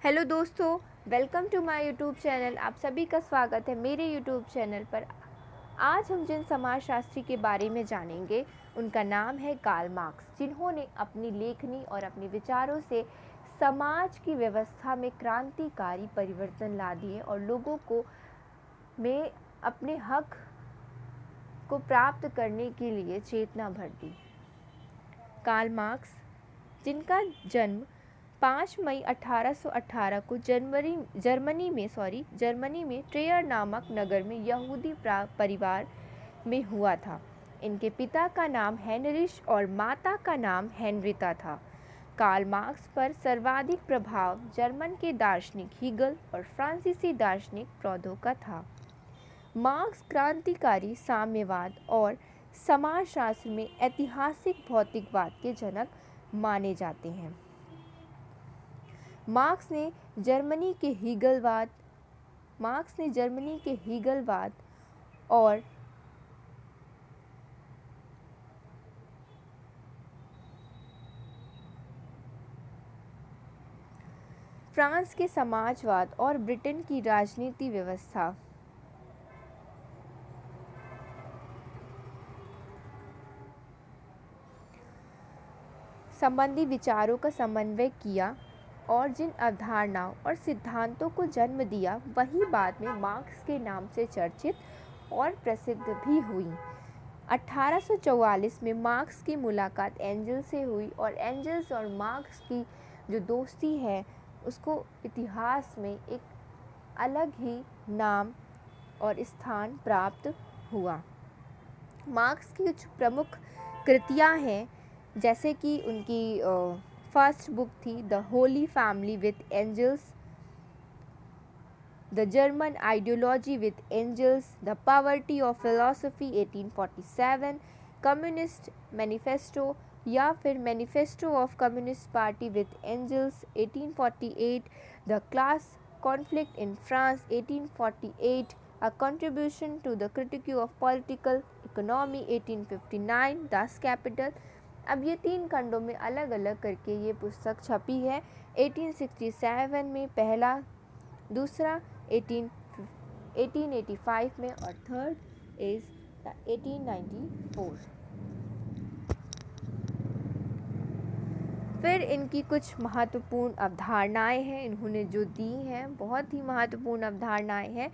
Hello दोस्तों, welcome to my YouTube channel. आप सभी का स्वागत है मेरे यूट्यूब चैनल पर। आज हम जिन समाजशास्त्री के बारे में जानेंगे उनका नाम है कार्ल मार्क्स, जिन्होंने अपनी लेखनी और अपने विचारों से समाज की व्यवस्था में क्रांतिकारी परिवर्तन ला दिए और लोगों को में अपने हक को प्राप्त करने के लिए चेतना भर दी। कार्ल मार्क्स, जिनका जन्म 5 मई 1818 को जर्मनी में ट्रेयर नामक नगर में यहूदी परिवार में हुआ था। इनके पिता का नाम हेनरिश और माता का नाम हेनरिता था। कार्ल मार्क्स पर सर्वाधिक प्रभाव जर्मन के दार्शनिक हीगल और फ्रांसीसी दार्शनिक प्रौधों का था। मार्क्स क्रांतिकारी साम्यवाद और समाजशास्त्र में ऐतिहासिक भौतिकवाद के जनक माने जाते हैं। मार्क्स ने जर्मनी के हीगलवाद और फ्रांस के समाजवाद और ब्रिटेन की राजनीति व्यवस्था संबंधी विचारों का समन्वय किया और जिन अवधारणाओं और सिद्धांतों को जन्म दिया वही बाद में मार्क्स के नाम से चर्चित और प्रसिद्ध भी हुई। 1844 में मार्क्स की मुलाकात एंजल्स से हुई और एंजल्स और मार्क्स की जो दोस्ती है उसको इतिहास में एक अलग ही नाम और स्थान प्राप्त हुआ। मार्क्स की कुछ प्रमुख कृतियाँ हैं, जैसे कि उनकी फर्स्ट बुक थी the holy family with Engels, the German ideology with Engels, the poverty of philosophy 1847, communist manifesto या फिर manifesto of communist party with Engels 1848, the class conflict in France 1848, A Contribution to the Critique of Political Economy 1859, Das Kapital। अब ये 3 खंडों में अलग अलग करके ये पुस्तक छपी है। 1867 में पहला, दूसरा 1885 में और थर्ड इज 1894। फिर इनकी कुछ महत्वपूर्ण अवधारणाएं हैं, इन्होंने जो दी हैं बहुत ही महत्वपूर्ण अवधारणाएं हैं।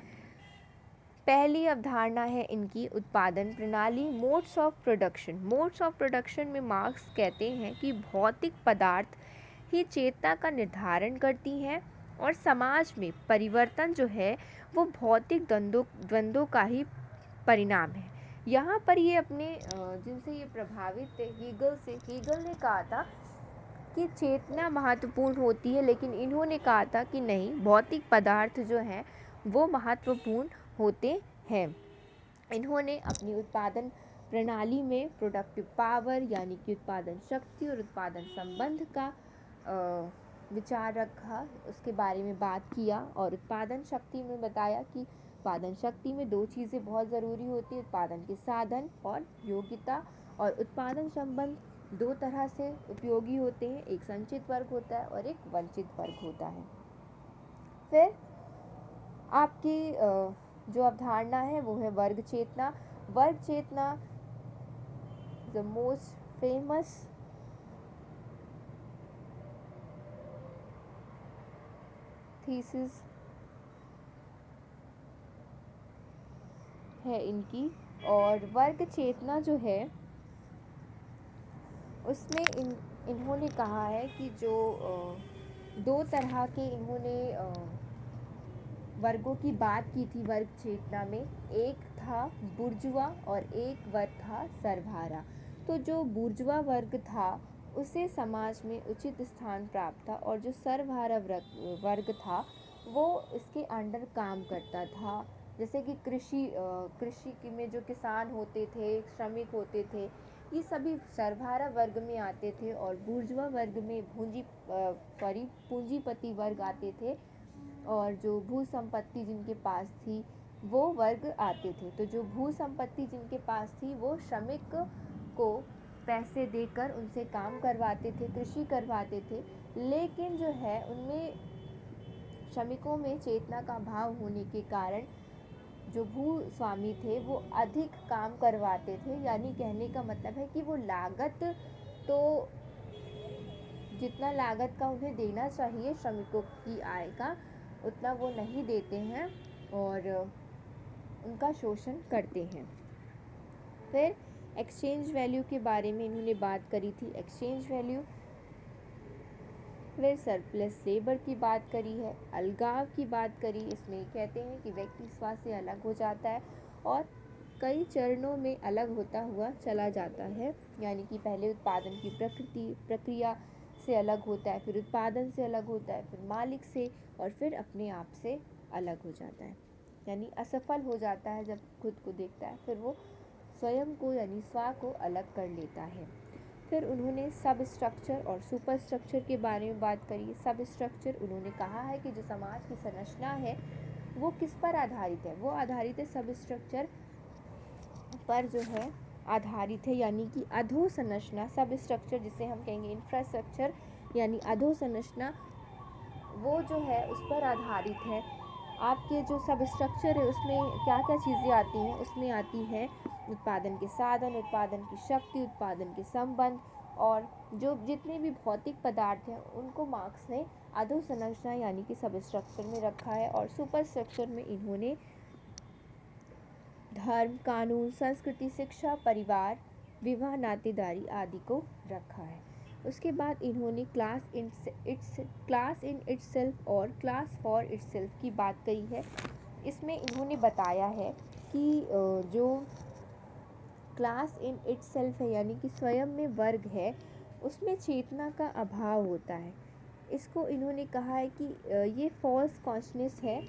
पहली अवधारणा है इनकी उत्पादन प्रणाली, modes of production. Modes of production में मार्क्स कहते हैं कि भौतिक पदार्थ ही चेतना का निर्धारण करती हैं और समाज में परिवर्तन जो है वो भौतिक द्वंद्वों का ही परिणाम है। यहाँ पर ये अपने जिनसे ये प्रभावित थे हीगल ने कहा था कि चेतना महत्वपूर्ण होती है, लेकिन इन्होंने कहा था कि नहीं, भौतिक पदार्थ जो हैं वो महत्वपूर्ण होते हैं। इन्होंने अपनी उत्पादन प्रणाली में प्रोडक्टिव पावर यानी कि उत्पादन शक्ति और उत्पादन संबंध का विचार रखा, उसके बारे में बात किया और उत्पादन शक्ति में बताया कि उत्पादन शक्ति में 2 चीज़ें बहुत ज़रूरी होती है, उत्पादन के साधन और योग्यता। और उत्पादन संबंध 2 तरह से उपयोगी होते हैं, एक संचित वर्ग होता है और एक वंचित वर्ग होता है। फिर आपकी जो अवधारणा है वो है वर्ग चेतना। वर्ग चेतना द मोस्ट फेमस थीसिस है इनकी। और वर्ग चेतना जो है उसमें इन्होंने कहा है कि जो 2 तरह के इन्होंने वर्गों की बात की थी वर्ग चेतना में, एक था बुर्जुआ और एक वर्ग था सर्वहारा। तो जो बुर्जुआ वर्ग था उसे समाज में उचित स्थान प्राप्त था और जो सर्वहारा वर्ग था वो इसके अंडर काम करता था। जैसे कि कृषि में जो किसान होते थे, श्रमिक होते थे, ये सभी सर्वहारा वर्ग में आते थे और बुर्जुआ वर्ग में पूंजीपति वर्ग आते थे और जो भू संपत्ति जिनके पास थी वो वर्ग आते थे। तो जो भू संपत्ति जिनके पास थी वो श्रमिक को पैसे देकर उनसे काम करवाते थे, कृषि करवाते थे, लेकिन जो है उनमें श्रमिकों में चेतना का अभाव होने के कारण जो भूस्वामी थे वो अधिक काम करवाते थे, यानी कहने का मतलब है कि वो लागत तो जितना लागत का उन्हें देना चाहिए श्रमिकों की आय का उतना वो नहीं देते हैं और उनका शोषण करते हैं। फिर एक्सचेंज वैल्यू के बारे में इन्होंने बात करी थी, एक्सचेंज वैल्यू। फिर सरप्लस लेबर की बात करी है, अलगाव की बात करी। इसमें कहते हैं कि व्यक्ति स्वास्थ्य से अलग हो जाता है और कई चरणों में अलग होता हुआ चला जाता है, यानी कि पहले उत्पादन की प्रक्रिया से अलग होता है, फिर उत्पादन से अलग होता है, फिर मालिक से और फिर अपने आप से अलग हो जाता है, यानी असफल हो जाता है जब खुद को देखता है, फिर वो स्वयं को यानी स्व को अलग कर लेता है। फिर उन्होंने सब स्ट्रक्चर और सुपर स्ट्रक्चर के बारे में बात करी। सब स्ट्रक्चर उन्होंने कहा है कि जो समाज की संरचना है वो किस पर आधारित है, वो आधारित है सब स्ट्रक्चर पर जो है आधारित है, यानी कि अधोसंरचना। सब स्ट्रक्चर जिसे हम कहेंगे इंफ्रास्ट्रक्चर यानी अधोसंरचना, वो जो है उस पर आधारित है। आपके जो सब स्ट्रक्चर है उसमें क्या क्या चीज़ें आती हैं, उसमें आती हैं उत्पादन के साधन, उत्पादन की शक्ति, उत्पादन के संबंध और जो जितने भी भौतिक पदार्थ हैं उनको मार्क्स ने अधोसंरचना यानी कि सब स्ट्रक्चर में रखा है। और सुपर स्ट्रक्चर में इन्होंने धर्म, कानून, संस्कृति, शिक्षा, परिवार, विवाह, नातेदारी आदि को रखा है। उसके बाद इन्होंने क्लास इन इटसेल्फ और क्लास फॉर इटसेल्फ की बात कही है। इसमें इन्होंने बताया है कि जो क्लास इन इटसेल्फ है यानी कि स्वयं में वर्ग है उसमें चेतना का अभाव होता है। इसको इन्होंने कहा है कि ये फॉल्स कॉन्शनेस है,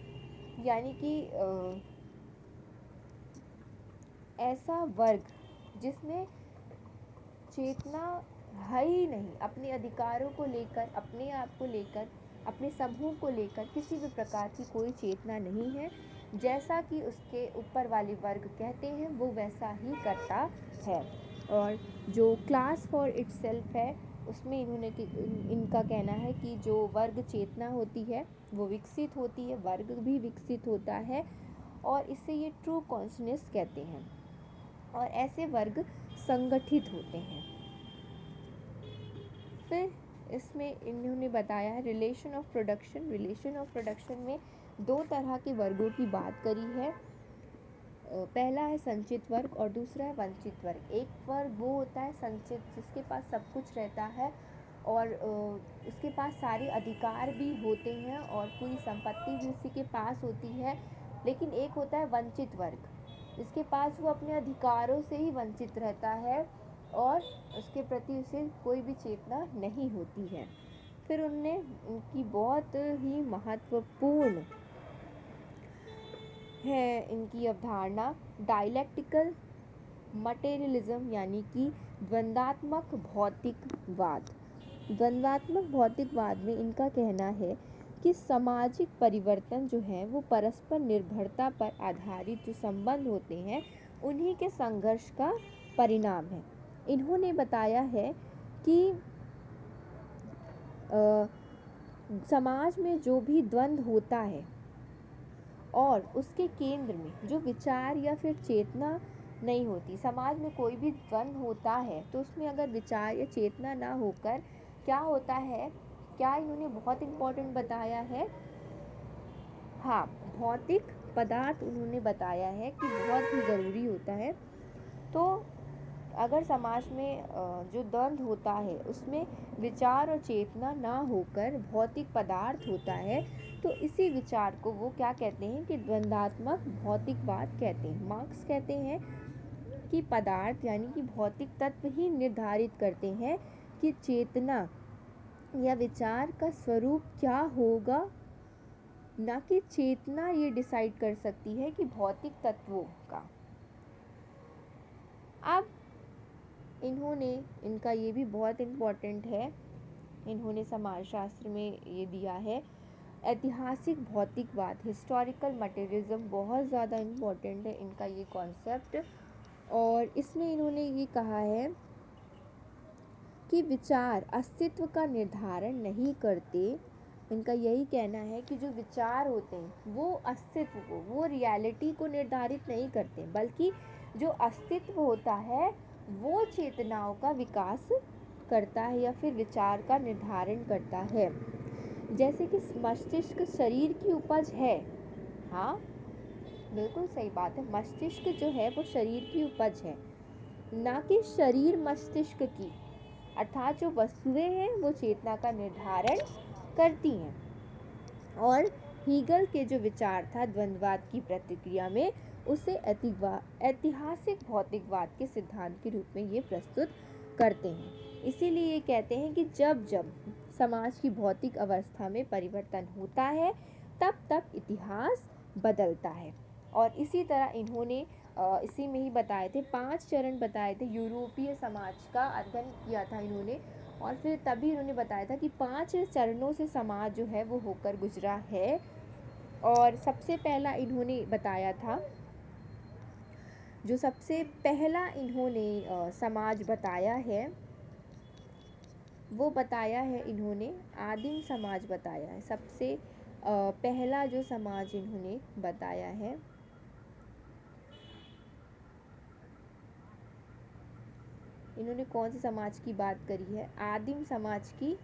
यानी कि ऐसा वर्ग जिसमें चेतना है ही नहीं, अपने अधिकारों को लेकर, अपने आप को लेकर, अपने समूह को लेकर किसी भी प्रकार की कोई चेतना नहीं है। जैसा कि उसके ऊपर वाले वर्ग कहते हैं वो वैसा ही करता है। और जो क्लास फॉर इटसेल्फ है उसमें इनका कहना है कि जो वर्ग चेतना होती है वो विकसित होती है, वर्ग भी विकसित होता है और इसे ये ट्रू कॉन्शनेस कहते हैं और ऐसे वर्ग संगठित होते हैं। फिर इसमें इन्होंने बताया है relation of production. Relation of production में दो तरह के वर्गों की बात करी है। पहला है संचित वर्ग और दूसरा है वंचित वर्ग। एक वर्ग वो होता है संचित जिसके पास सब कुछ रहता है और उसके पास सारे अधिकार भी होते हैं और पूरी संपत्ति भी उसी के पास होती है। लेकिन एक होता है वंचित वर्ग जिसके पास वो अपने अधिकारों से ही वंचित रहता है और उसके प्रति उसे कोई भी चेतना नहीं होती है। फिर उनने उनकी बहुत ही महत्वपूर्ण है इनकी अवधारणा डायलैक्टिकल मटेरियलिज्म यानी कि द्वंद्वात्मक भौतिकवाद। द्वंद्वात्मक भौतिकवाद में इनका कहना है कि सामाजिक परिवर्तन जो है वो परस्पर निर्भरता पर आधारित जो संबंध होते हैं उन्हीं के संघर्ष का परिणाम है। इन्होंने बताया है कि समाज में जो भी द्वंद्व होता है और उसके केंद्र में जो विचार या फिर चेतना नहीं होती, समाज में कोई भी द्वंद्व होता है तो उसमें अगर विचार या चेतना ना होकर क्या होता है, क्या इन्होंने बहुत इम्पोर्टेंट बताया है, हाँ भौतिक पदार्थ उन्होंने बताया है कि बहुत ही ज़रूरी होता है। तो अगर समाज में जो द्वंद्व होता है उसमें विचार और चेतना ना होकर भौतिक पदार्थ होता है तो इसी विचार को वो क्या कहते हैं कि द्वंद्वात्मक भौतिकवाद कहते हैं। मार्क्स कहते हैं कि पदार्थ यानी कि भौतिक तत्व ही निर्धारित करते हैं कि चेतना या विचार का स्वरूप क्या होगा, ना कि चेतना ये डिसाइड कर सकती है कि भौतिक तत्वों का। अब इन्होंने इनका ये भी बहुत इम्पोर्टेंट है, इन्होंने समाजशास्त्र में ये दिया है ऐतिहासिक भौतिकवाद, हिस्टोरिकल मटेरियलिज्म, बहुत ज़्यादा इम्पोर्टेंट है इनका ये कॉन्सेप्ट। और इसमें इन्होंने ये कहा है कि विचार अस्तित्व का निर्धारण नहीं करते इनका यही कहना है कि जो विचार होते हैं वो अस्तित्व को, वो रियलिटी को निर्धारित नहीं करते, बल्कि जो अस्तित्व होता है वो चेतनाओं का विकास करता है या फिर विचार का निर्धारण करता है। जैसे कि मस्तिष्क शरीर की उपज है। हाँ, बिल्कुल सही बात है, मस्तिष्क जो है वो शरीर की उपज है, ना कि शरीर मस्तिष्क की। अर्थात जो वस्तुएं हैं वो चेतना का निर्धारण करती हैं। और हीगल के जो विचार था द्वंद्ववाद की प्रतिक्रिया में, उसे ऐतिहासिक भौतिकवाद के सिद्धांत के रूप में ये प्रस्तुत करते हैं। इसीलिए ये कहते हैं कि जब जब समाज की भौतिक अवस्था में परिवर्तन होता है तब तब इतिहास बदलता है। और इसी तरह इन्होंने इसी में ही बताए थे, 5 चरण बताए थे। यूरोपीय समाज का अध्ययन किया था इन्होंने, और फिर तभी उन्होंने बताया था कि 5 चरणों से समाज जो है वो होकर गुजरा है। और सबसे पहला इन्होंने बताया था, जो सबसे पहला इन्होंने समाज बताया है वो बताया है इन्होंने आदिम समाज बताया है। सबसे पहला जो समाज इन्होंने बताया है इन्होंने कौन से समाज की बात करी है? आदिम समाज की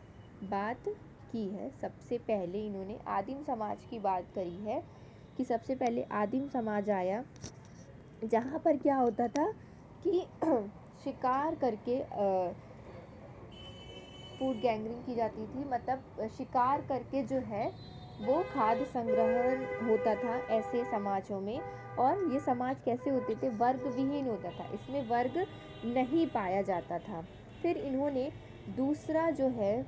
बात की है। सबसे पहले इन्होंने आदिम समाज की बात करी है कि सबसे पहले आदिम समाज आया, जहाँ पर क्या होता था कि शिकार करके फूड गैंगरिंग की जाती थी, मतलब शिकार करके जो है वो खाद्य संग्रहण होता था ऐसे समाजों में। और ये समाज कैसे होते थे? वर्ग विहीन होता था, इसमें वर्ग नहीं पाया जाता था। फिर इन्होंने दूसरा जो है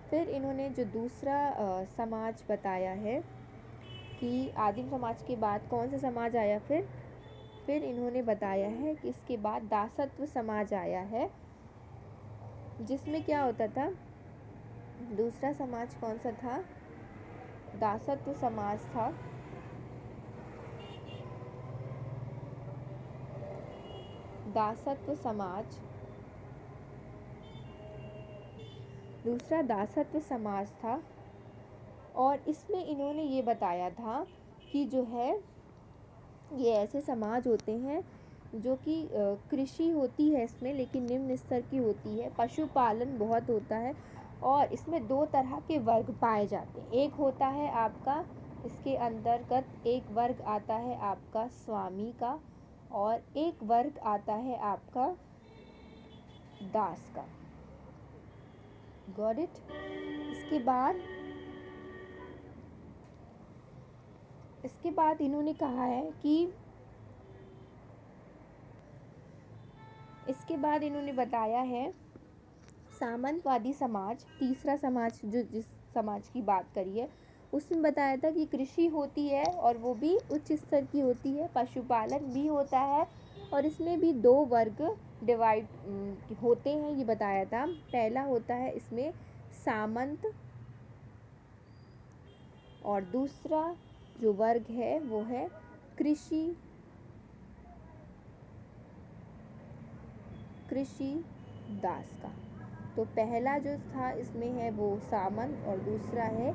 फिर इन्होंने जो दूसरा समाज बताया है कि आदिम समाज के बाद कौन सा समाज आया? फिर इन्होंने बताया है कि इसके बाद दासत्व समाज आया है, जिसमें क्या होता था? दूसरा समाज कौन सा था? दासत्व समाज था। दासत्व समाज, दूसरा दासत्व समाज था। और इसमें इन्होंने ये बताया था कि जो है ये ऐसे समाज होते हैं जो कि कृषि होती है इसमें, लेकिन निम्न स्तर की होती है, पशुपालन बहुत होता है, और इसमें 2 तरह के वर्ग पाए जाते हैं। एक होता है आपका, इसके अंतर्गत एक वर्ग आता है आपका स्वामी का, और एक वर्ग आता है आपका दास का। Got it? इसके बाद इन्होंने कहा है कि इसके बाद इन्होंने बताया है सामंतवादी समाज। तीसरा समाज जो जिस समाज की बात करी है उसमें बताया था कि कृषि होती है और वो भी उच्च स्तर की होती है, पशुपालन भी होता है, और इसमें भी 2 वर्ग डिवाइड होते हैं, ये बताया था। पहला होता है इसमें सामंत, और दूसरा जो वर्ग है वो है कृषि दास का। तो पहला जो था इसमें है वो सामंत, और दूसरा है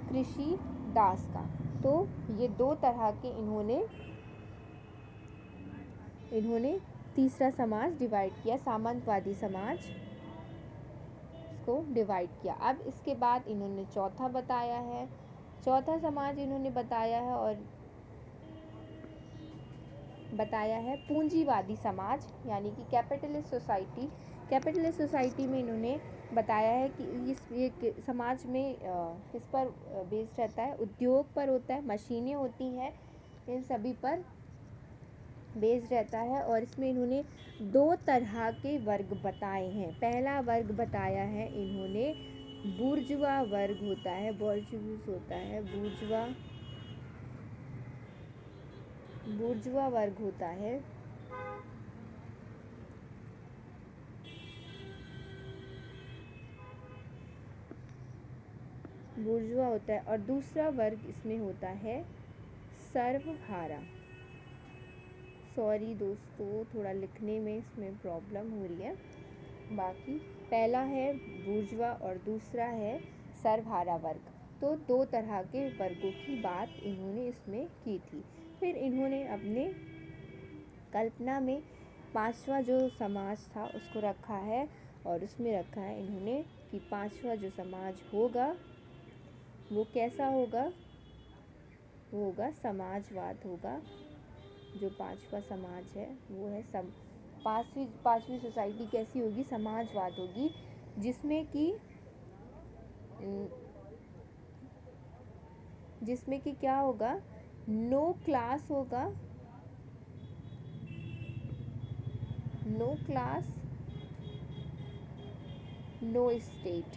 कृषि दास का। तो ये 2 तरह के इन्होंने तीसरा समाज डिवाइड किया, सामंतवादी समाज को डिवाइड किया। अब इसके बाद इन्होंने चौथा बताया है, चौथा समाज इन्होंने बताया है और बताया है पूंजीवादी समाज, यानी कि कैपिटलिस्ट सोसाइटी। कैपिटलिस्ट सोसाइटी में इन्होंने बताया है कि ये समाज में किस पर बेस्ड रहता है? उद्योग पर होता है, मशीनें होती हैं, इन सभी पर बेस्ड रहता है। और इसमें इन्होंने 2 तरह के वर्ग बताए हैं। पहला वर्ग बताया है इन्होंने बूर्जुआ वर्ग होता है, बूर्जुआ वर्ग होता है, बूर्जुआ होता है, और दूसरा वर्ग इसमें होता है सर्वहारा। सॉरी दोस्तों, थोड़ा लिखने में इसमें प्रॉब्लम हो रही है। बाकी पहला है बूर्जवा और दूसरा है सर्वहारा वर्ग। तो दो तरह के वर्गों की बात इन्होंने इसमें की थी। फिर इन्होंने अपने कल्पना में पांचवा जो समाज था उसको रखा है, और उसमें रखा है इन्होंने कि पांचवा जो समाज होगा वो कैसा होगा, वो होगा समाजवाद होगा। जो पांचवा समाज है वो है पांचवी सोसाइटी कैसी होगी, समाजवाद होगी, जिसमें कि क्या होगा, नो क्लास होगा, no class no state,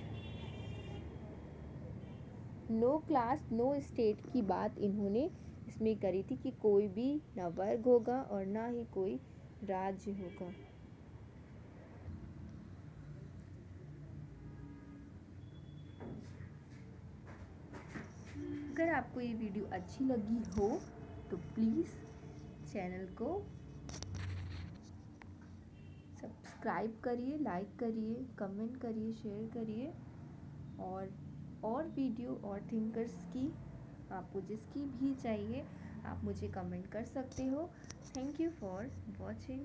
no class no state की बात इन्होंने इसमें करी थी कि कोई भी ना वर्ग होगा और ना ही कोई राज्य होगा। अगर आपको ये वीडियो अच्छी लगी हो तो प्लीज़ चैनल को सब्सक्राइब करिए, लाइक करिए, कमेंट करिए, शेयर करिए, और वीडियो और थिंकर्स की आपको जिसकी भी चाहिए आप मुझे कमेंट कर सकते हो। Thank you for watching.